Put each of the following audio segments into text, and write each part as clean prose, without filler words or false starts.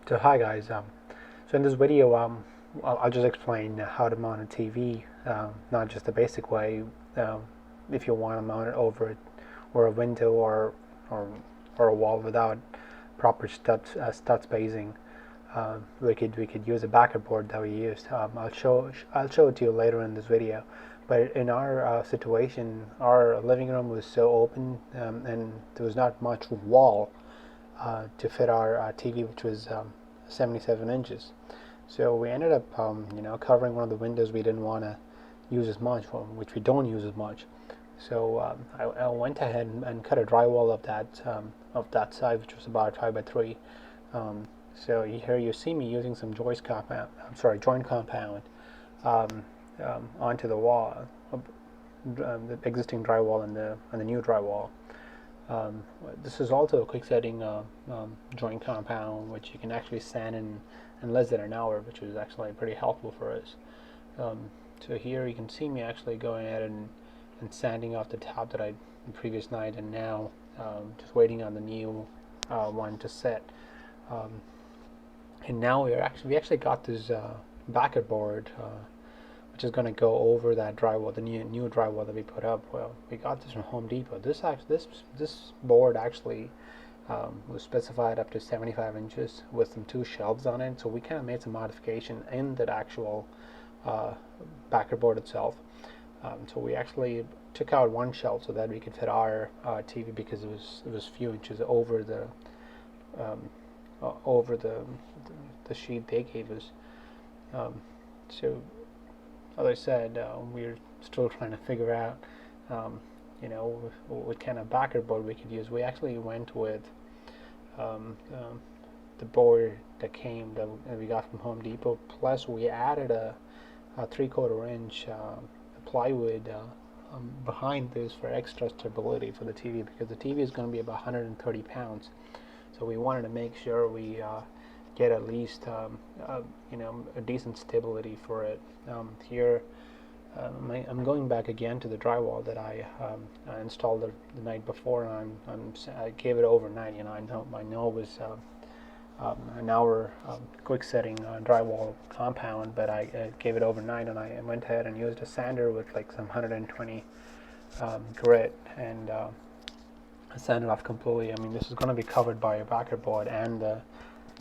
So hi guys, so in this video I'll just explain how to mount a TV, not just the basic way. If you want to mount it over it or a window or, or a wall without proper stud spacing, we could use a backer board that we used. I'll show it to you later in this video. But in our situation, our living room was so open, and there was not much wall to fit our TV, which was 77 inches. So we ended up, covering one of the windows we didn't want to use as much, which we don't use as much. So I went ahead and cut a drywall of that size, which was about 5 by 3. So here you see me using some joint compound onto the wall, the existing drywall and the new drywall. This is also a quick setting joint compound, which you can actually sand in less than an hour, which was actually pretty helpful for us. So here you can see me actually going ahead and sanding off the top that I did the previous night, and now just waiting on the new one to set. And now we actually got this backer board, which is going to go over that drywall, the new drywall that we put up. Well, we got this from Home Depot. This board actually was specified up to 75 inches with some 2 shelves on it. So we kind of made some modification in that actual backer board itself. So we actually took out one shelf so that we could fit our TV, because it was a few inches over the sheet they gave us. So as I said, we're still trying to figure out, what kind of backer board we could use. We actually went with the board that we got from Home Depot. Plus, we added a 3/4 inch plywood behind this for extra stability for the TV, because the TV is going to be about 130 pounds. So we wanted to make sure we get at least a decent stability for it. Here I'm going back again to the drywall that I installed the night before, and I gave it overnight. I know it was an hour quick setting drywall compound, but I gave it overnight, and I went ahead and used a sander with like some 120 grit, and sanded off completely. I mean, this is going to be covered by a backer board and the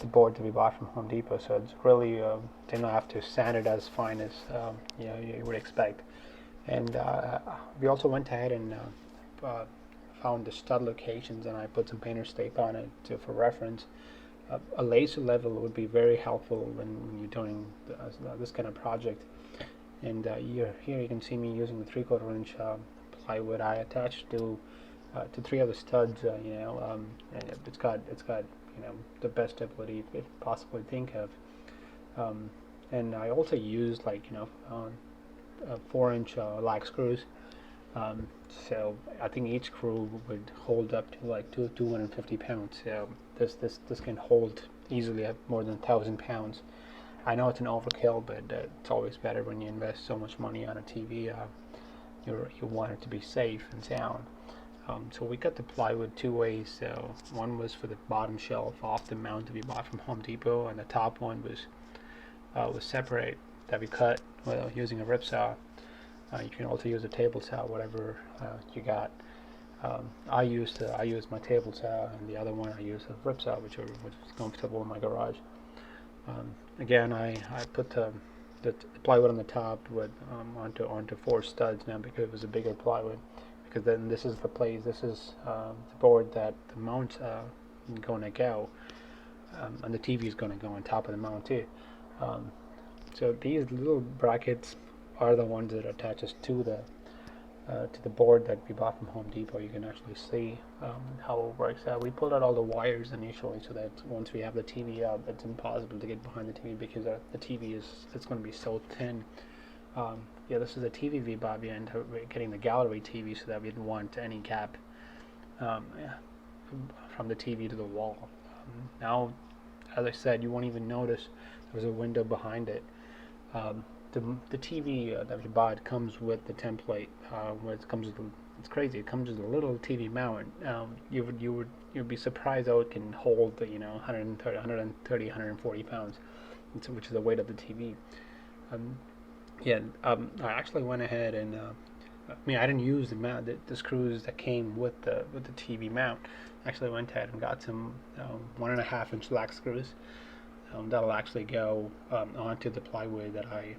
board that we bought from Home Depot, so it's really didn't have to sand it as fine as you would expect. And we also went ahead and found the stud locations, and I put some painter's tape on it for reference. A laser level would be very helpful when you're doing this kind of project. And here you can see me using the 3/4 inch plywood I attached to 3 other studs. And it's got the best stability you could possibly think of. And I also used 4-inch lag screws. So I think each screw would hold up to like 250 pounds. So this can hold easily at more than 1,000 pounds. I know it's an overkill, but it's always better when you invest so much money on a TV. You want it to be safe and sound. So we cut the plywood 2 ways. So one was for the bottom shelf off the mount that we bought from Home Depot, and the top one was separate, that we cut using a rip saw. You can also use a table saw, whatever you got. I used my table saw, and the other one I used a rip saw, which was comfortable in my garage. Again, I put the plywood on the top with onto 4 studs now, because it was a bigger plywood. Because then this is the board that the mount's going to go, and the TV is going to go on top of the mount too. So these little brackets are the ones that attaches to the board that we bought from Home Depot. You can actually see how it works out. We pulled out all the wires initially, so that once we have the TV up, it's impossible to get behind the TV, because the TV it's going to be so thin. This is a TV we bought. We ended up getting the gallery TV, so that we didn't want any gap from the TV to the wall. Now, as I said, you won't even notice there was a window behind it. The TV that we bought comes with the template, where it comes with It's crazy. It comes with a little TV mount. You'd be surprised how it can hold the 130, 140 pounds, which is the weight of the TV. Um, yeah, I actually went ahead and I mean, I didn't use the screws that came with the TV mount. I actually went ahead and got some 1.5 inch lag screws that'll actually go onto the plywood that I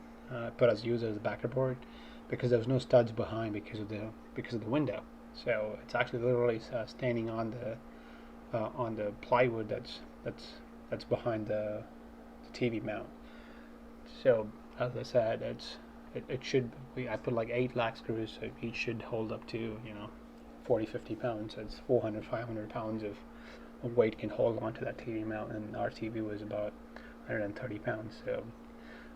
put as user as a backer board, because there was no studs behind because of the window. So it's actually literally standing on the plywood that's behind the TV mount. So as I said, it should I put like 8 lag screws, so each should hold up to 40, 50 pounds. So it's 400, 500 pounds of weight can hold onto that TV mount, and our TV was about 130 pounds. So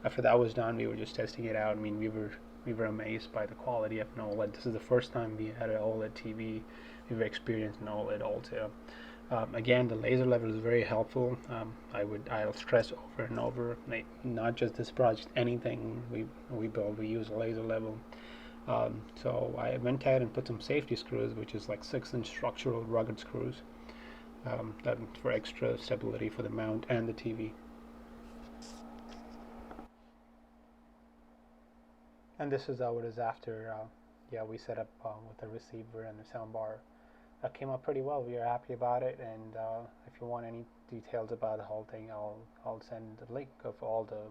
after that was done, we were just testing it out. I mean, we were amazed by the quality of an OLED. This is the first time we had an OLED TV. We've experienced an OLED also. Again, the laser level is very helpful. I'll stress over and over, not just this project, anything we build, we use a laser level. So I went ahead and put some safety screws, which is like 6-inch structural rugged screws, that for extra stability for the mount and the TV. And this is how it is after. Yeah, we set up with the receiver and the soundbar. Came out pretty well. We are happy about it, and if you want any details about the whole thing, I'll send the link of all the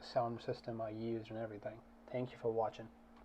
sound system I used and everything. Thank you for watching.